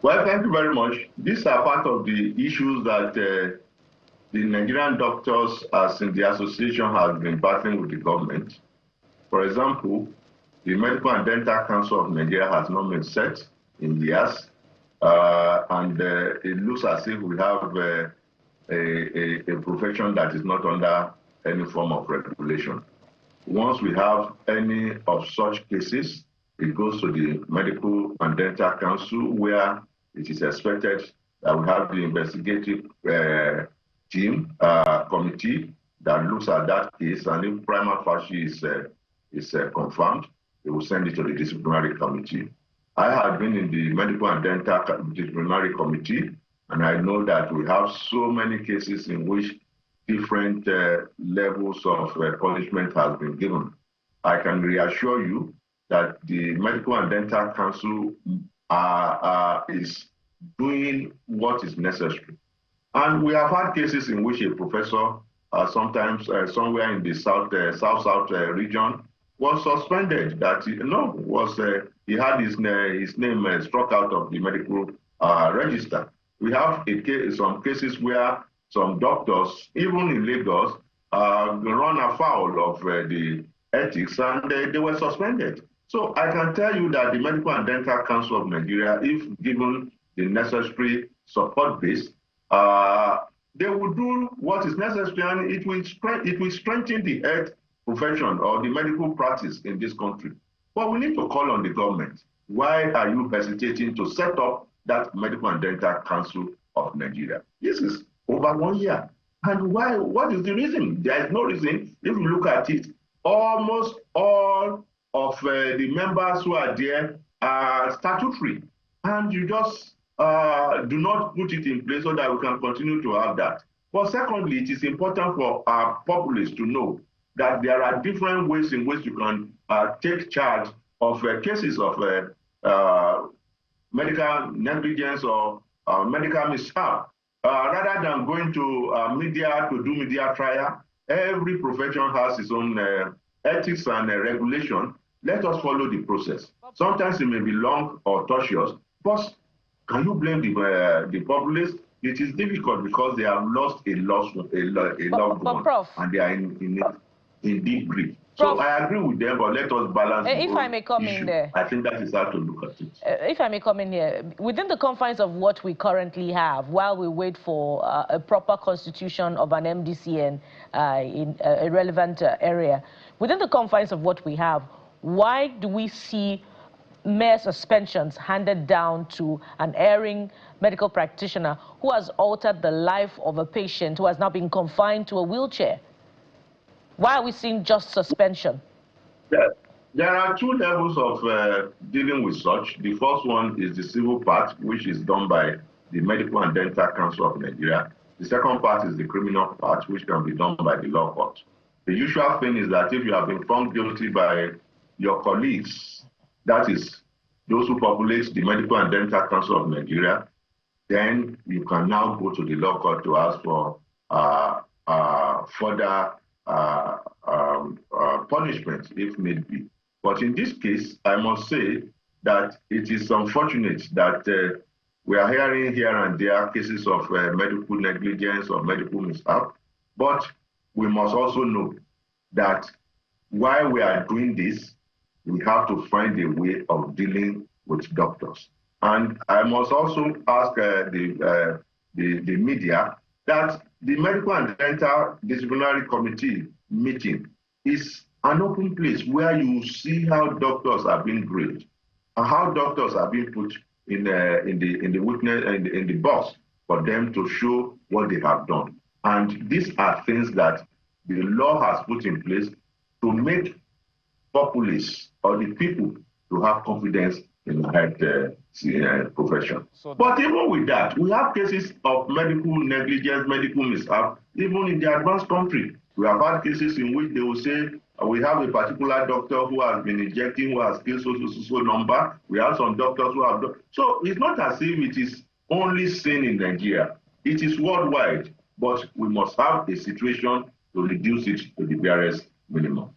Well, thank you very much. These are part of the issues that the Nigerian doctors, as in the association, has been battling with the government. For example, the Medical and Dental Council of Nigeria has not been set in years, and it looks as if we have a profession that is not under any form of regulation. Once we have any of such cases, it goes to the Medical and Dental Council, where it is expected that we have the investigative team committee that looks at that case, and if prima facie is confirmed, they will send it to the disciplinary committee. I have been in the Medical and Dental Disciplinary Committee, and I know that we have so many cases in which different levels of punishment has been given. I can reassure you that the Medical and Dental Council is doing what is necessary. And we have had cases in which a professor, sometimes somewhere in the south region, was suspended. That he had his name struck out of the medical register. We have some cases where some doctors, even in Lagos, run afoul of the ethics, and they were suspended. So I can tell you that the Medical and Dental Council of Nigeria, if given the necessary support base, they will do what is necessary, and it will strengthen the health profession or the medical practice in this country. But we need to call on the government. Why are you hesitating to set up that Medical and Dental Council of Nigeria? This is over 1 year. And why? What is the reason? There is no reason. If you look at it, almost all of the members who are there are statutory. And you just do not put it in place so that we can continue to have that. But secondly, it is important for our populace to know that there are different ways in which you can take charge of cases of medical negligence or medical mishap. Rather than going to media to do media trial, every profession has its own ethics and regulation. Let us follow the process. Sometimes it may be long or tortuous, but can you blame the populace? It is difficult because they have lost a loved one, and they are in deep grief. So I agree with them, but let us balance. If I may come in there, I think that is how to look at it. If I may come in here, within the confines of what we currently have, while we wait for a proper constitution of an MDCN in a relevant area, within the confines of what we have, why do we see mere suspensions handed down to an erring medical practitioner who has altered the life of a patient who has now been confined to a wheelchair? Why are we seeing just suspension? There are two levels of dealing with such. The first one is the civil part, which is done by the Medical and Dental Council of Nigeria. The second part is the criminal part, which can be done by the law court. The usual thing is that if you have been found guilty by your colleagues, that is, those who populate the Medical and Dental Council of Nigeria, then you can now go to the law court to ask for further punishment if need be. But in this case, I must say that it is unfortunate that we are hearing here and there cases of medical negligence or medical mishap. But we must also know that while we are doing this, we have to find a way of dealing with doctors. And I must also ask the media that the Medical and Dental Disciplinary Committee meeting is an open place where you see how doctors are being grilled and how doctors are being put in the witness in the box for them to show what they have done. And these are things that the law has put in place to make populace or the people to have confidence in the health profession. But even with that, we have cases of medical negligence, medical mishap, even in the advanced country. We have had cases in which they will say, we have a particular doctor who has been injecting, who has killed so number. We have some doctors who have done. So it's not as if it is only seen in Nigeria. It is worldwide, but we must have a situation to reduce it to the barest minimum.